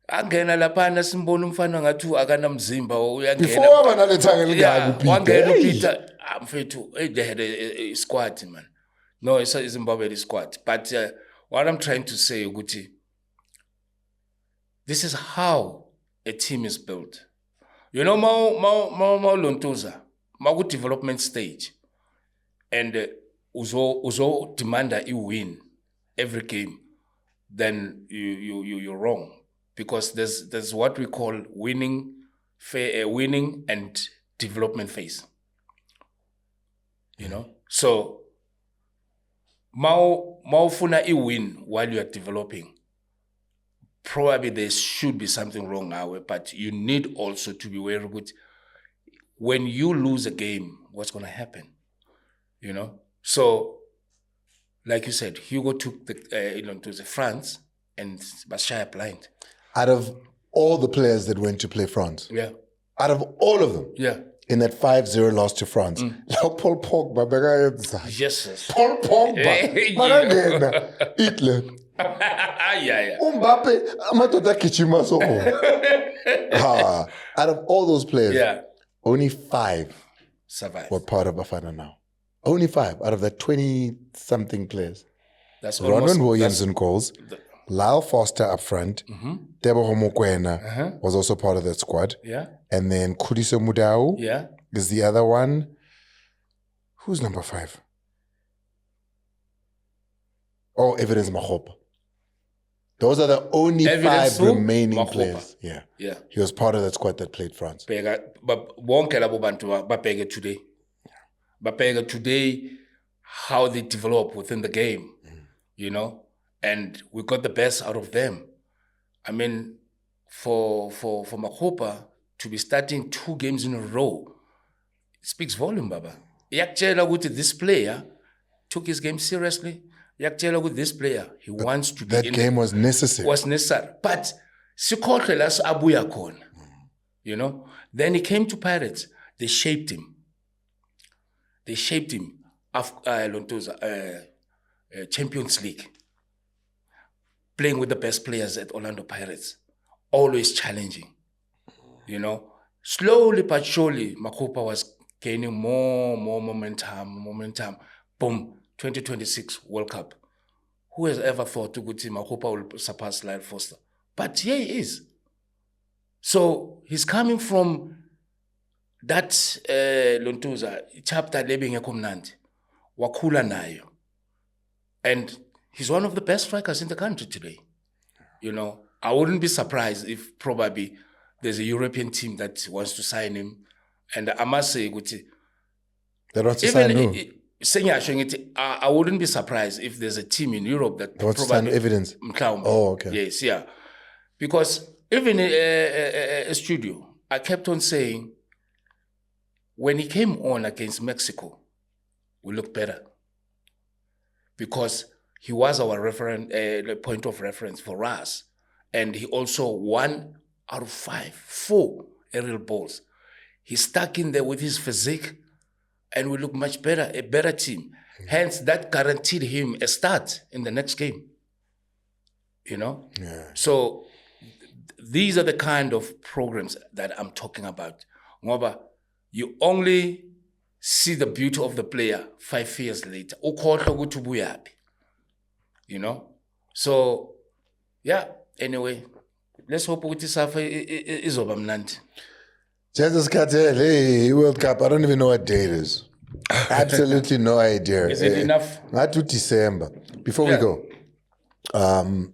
angena lapha na simbona umfana ngathi akanamzimba uyangena before abanalethanga lingaku wangena Peter mfethu they had a squad man. No, it's a Zimbabwe squad. But what I'm trying to say, Guti, this is how a team is built. You know, Mau Lontoza, Mau development stage, and uzo demanda you win every game, then you're wrong, because there's what we call winning and development phase. You know, so. Maufuna I win while you are developing. Probably there should be something wrong now, but you need also to be very good. When you lose a game, what's going to happen? You know? So, like you said, Hugo took to France and Bashaya blind. Out of all the players that went to play France, yeah. Out of all of them, yeah. In that 5-0 loss to France. Paul Pogba, yes. Paul Pogba. Hitler. Yeah. Mbappe, amadoda kichima so. Out of all those players, only 5 survive. Were part of Bafana now. Only 5 out of the 20-something players. That's Ronwen Williams in goals. Lyle Foster up front. Teboho Mokoena was also part of that squad. Yeah. And then Khudiso Mudau is the other one. Who's number 5? Oh, Evidence Makgopa. Those are the only Evidence 5 remaining Makgopa. players. Yeah. He was part of that squad that played France. Bapega today. Bapega today, how they develop within the game, you know? And we got the best out of them. I mean, for Makgopa to be starting 2 games in a row, it speaks volume, Baba. This player took his game seriously. This player, he wants to be that game was necessary. Was necessary. But you know, then he came to Pirates. They shaped him. Champions League. Playing with the best players at Orlando Pirates, always challenging, you know. Slowly but surely, Makgopa was gaining more momentum. Boom, 2026 World Cup. Who has ever thought Makgopa will surpass Lyle Foster? But here he is. So he's coming from that Lontoza chapter lebing ekomnandi wakula nayo, and he's one of the best strikers in the country today. You know, I wouldn't be surprised if probably there's a European team that wants to sign him. And I must say, they want to sign who? I wouldn't be surprised if there's a team in Europe that wants to sign Evidence. Oh, okay. Yes, yeah. Because even a studio, I kept on saying, when he came on against Mexico, we looked better. Because he was our point of reference for us. And he also 1 out of 4 aerial balls. He stuck in there with his physique, and we look much better, a better team. Hence, that guaranteed him a start in the next game. You know? Yeah. So, these are the kind of programs that I'm talking about. Ngoba, you only see the beauty of the player 5 years later. You know? So, yeah, anyway, let's hope ukuthi safa izoba mnandi. Jesus Cartel, hey, World Cup, I don't even know what day it is. Absolutely no idea. Is it enough? Not to December. Before we go, man,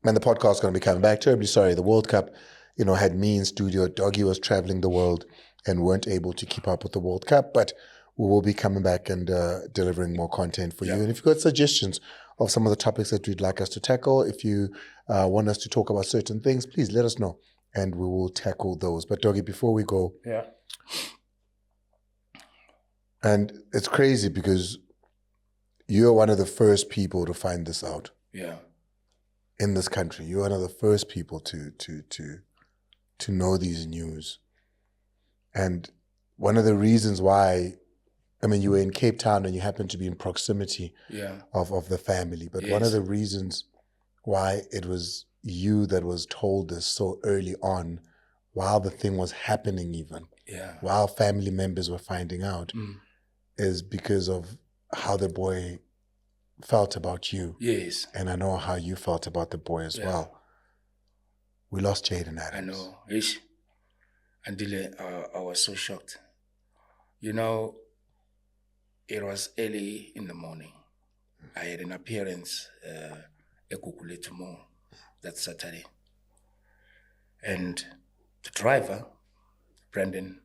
the podcast is going to be coming back. Terribly sorry. The World Cup, had me in studio. Doggy was traveling the world and weren't able to keep up with the World Cup, but we will be coming back and delivering more content for you. And if you've got suggestions of some of the topics that you'd like us to tackle, if you want us to talk about certain things, please let us know and we will tackle those. But Doggy, before we go, and it's crazy because you're one of the first people to find this out. Yeah. In this country, you're one of the first people to know these news. And one of the reasons why, you were in Cape Town and you happened to be in proximity of the family. But one of the reasons why it was you that was told this so early on, while the thing was happening even, while family members were finding out, is because of how the boy felt about you. Yes. And I know how you felt about the boy as well. We lost Jayen Adams. I know. Ish. Andile, I was so shocked. It was early in the morning. I had an appearance at Kukuletu Mall that Saturday. And the driver, Brandon,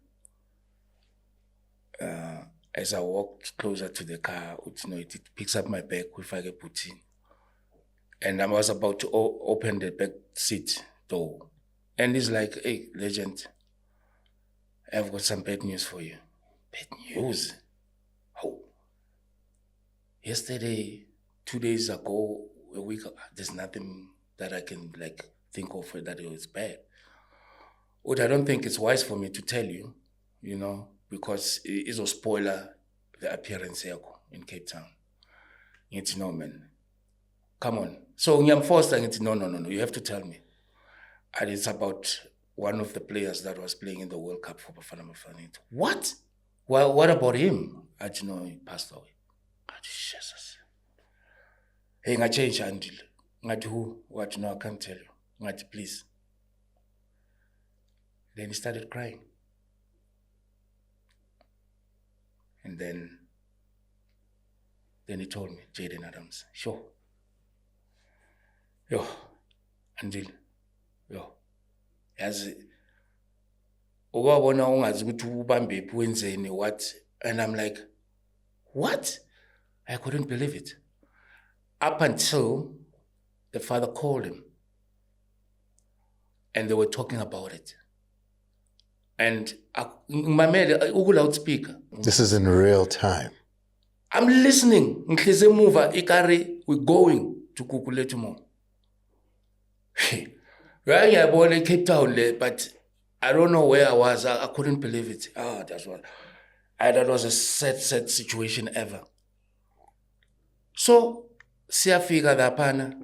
as I walked closer to the car, it picks up my bag with I get put in. And I was about to open the back seat door. And he's like, hey, legend, I've got some bad news for you. Bad news? Oh. Yesterday, 2 days ago, a week, there's nothing that I can think of that it was bad. But I don't think it's wise for me to tell you, because it's a spoiler the appearance here in Cape Town. It's no, man. Come on. So I'm forced to no, you have to tell me. And it's about one of the players that was playing in the World Cup for Bafana Bafana. What? Well, what about him? I didn't know he passed away. Jesus. Hey, I change Andile. Who? What? No, I can't tell you. Please. Then he started crying. And then he told me, Jayen Adams, sure. Yo, Andile, yo. Yazi, ukubona ungazi ukuthi ubambe phi wenzeni what? And I'm like, what? I couldn't believe it. Up until the father called him. And they were talking about it. And my man, loudspeaker. This is in real time. I'm listening. We're going to Kukuletu Mall. Right, I born in Cape Town, but I don't know where I was. I couldn't believe it. That was a sad situation ever. So, siyafika lapana.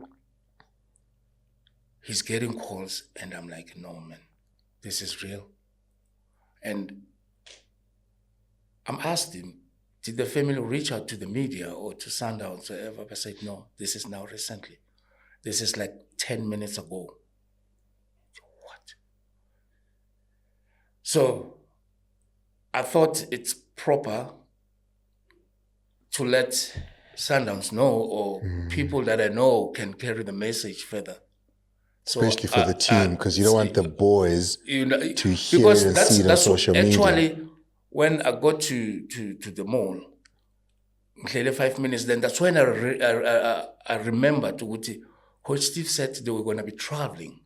He's getting calls, and I'm like, no, man, this is real. And I'm asked him, did the family reach out to the media or to Sundowns or whatever? I said, no, this is now recently. This is 10 minutes ago. What? So I thought it's proper to let Sundowns know, or people that I know can carry the message further. So, especially for the team, because you don't want the boys to hear and see it on social media. Actually, when I got to the mall, 5 minutes, then that's when I remembered Coach Steve said they were going to be traveling,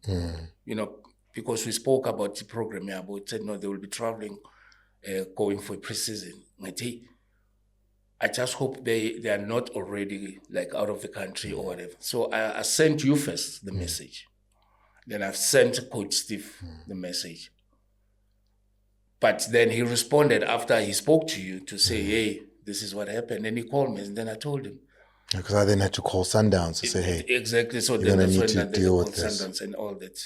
because we spoke about the program here, but said no, they will be traveling, going for pre-season. I just hope they are not already out of the country or whatever. So I sent you first the message. Then I've sent Coach Steve the message. But then he responded after he spoke to you to say, hey, this is what happened. And he called me, and then I told him. Because I then had to call Sundowns to say, hey, exactly. So you're then that's need when to they deal called with this. Sundowns and all that,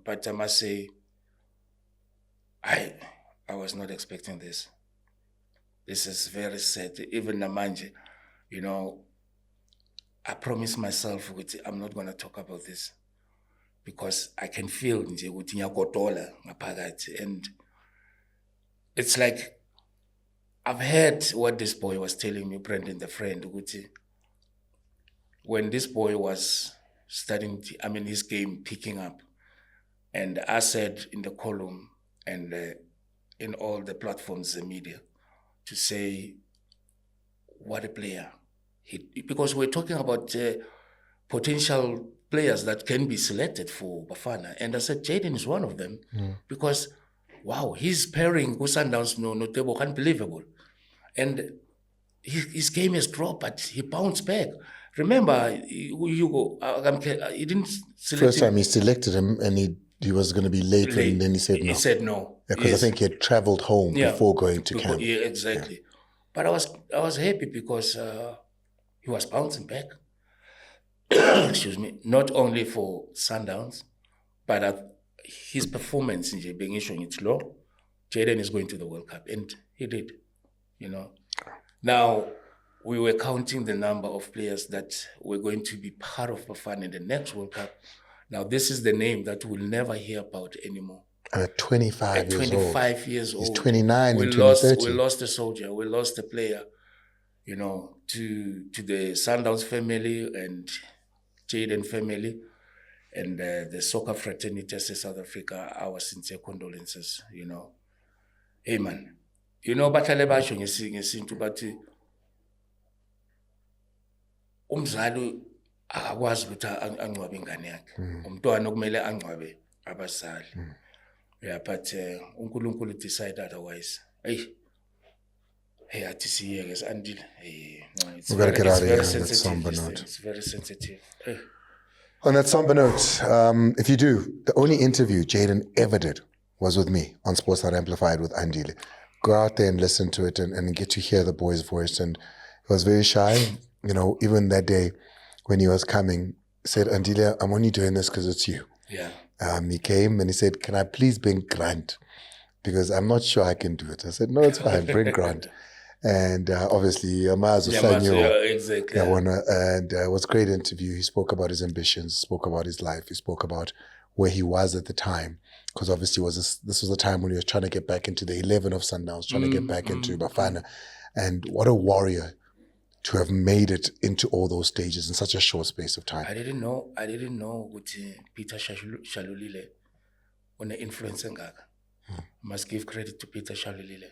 But I must say, I was not expecting this. This is very sad. Even Namanje, I promised myself, I'm not going to talk about this. because I can feel nje ukuthi ngiyagodola ngaphakathi. And it's like, I've heard what this boy was telling me, Brendan, the friend, ukuthi when this boy was starting, his game picking up, and I said in the column and in all the platforms, the media, to say, what a player. Because we're talking about potential players that can be selected for Bafana. And I said, Jayen is one of them. Because, wow, his pairing with Sundowns, no Tebo, unbelievable. And his game has dropped, but he bounced back. Remember, Hugo, he didn't select First time he selected him, and he was going to be late, and then he said no. He said no. Because I think he had traveled home before going to camp. Yeah, exactly. Yeah. But I was happy because he was bouncing back. Excuse me. Not only for Sundowns, but his performance in being showing it low. Jayen is going to the World Cup, and he did. Now, we were counting the number of players that were going to be part of Bafana in the next World Cup. Now, this is the name that we'll never hear about anymore. At 25 years old. He's 29 in 2030. We lost a soldier. We lost a player, to the Sundowns family and Jayen family and the soccer fraternity in South Africa. Our sincere condolences, Hey, man. Bahlale basho ngesintu bathi umzali akakwazi ukuthi angcwabe ingane yakhe. Umntwana kumele angcwabe abazali. Yeah, but uNkulunkulu decide otherwise. Hey, I see you guys, Andile. We gotta get out of here on that somber note. It's very sensitive. Hey. On that somber note, if you do, the only interview Jayen ever did was with me on Sports Night Amplified with Andile. Go out there and listen to it and get to hear the boy's voice. And he was very shy. Even that day when he was coming, said, Andile, I'm only doing this because it's you. Yeah. He came and he said, can I please bring Grant? Because I'm not sure I can do it. I said, no, it's fine, bring Grant. And obviously, Yamazo exactly. And it was a great interview. He spoke about his ambitions, spoke about his life. He spoke about where he was at the time. Because obviously this was a time when he was trying to get back into the 11 of Sundowns, trying to get back into Bafana. And what a warrior to have made it into all those stages in such a short space of time. I didn't know ukuthi Peter Shalulile on the influence ngaka. Must give credit to Peter Shalulile.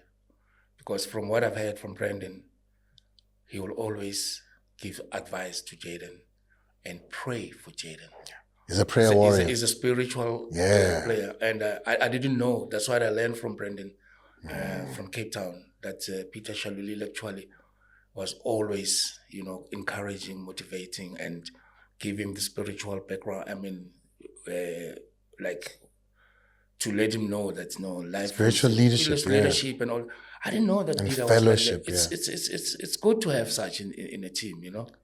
Because from what I've heard from Brendan, he will always give advice to Jayen and pray for Jayen. He's a prayer warrior. He's a spiritual player. And I didn't know. That's what I learned from Brendan from Cape Town, that Peter Shalulile actually was always, encouraging, motivating, and giving the spiritual background. To let him know that life, spiritual leadership, and all. I didn't know that. And Peter fellowship. Was like it's good to have such in a team,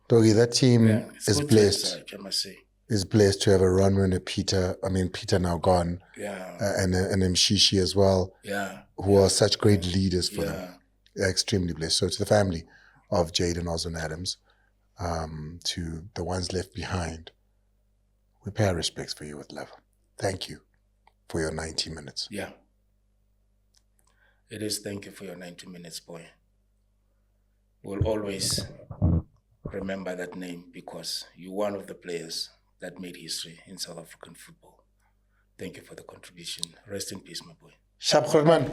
Doggy, that team is blessed. Such, I must say. Is blessed to have a runner and a Peter. Peter now gone. Yeah. And Mshishi as well. Yeah. Who are such great leaders for them. They're extremely blessed. So to the family of Jayen Osborne Adams, to the ones left behind, we pay our respects for you with love. Thank you for your 90 minutes. Yeah. It is. Thank you for your 90 minutes, boy. We'll always remember that name because you're one of the players that made history in South African football. Thank you for the contribution. Rest in peace, my boy. Sharp Khulman.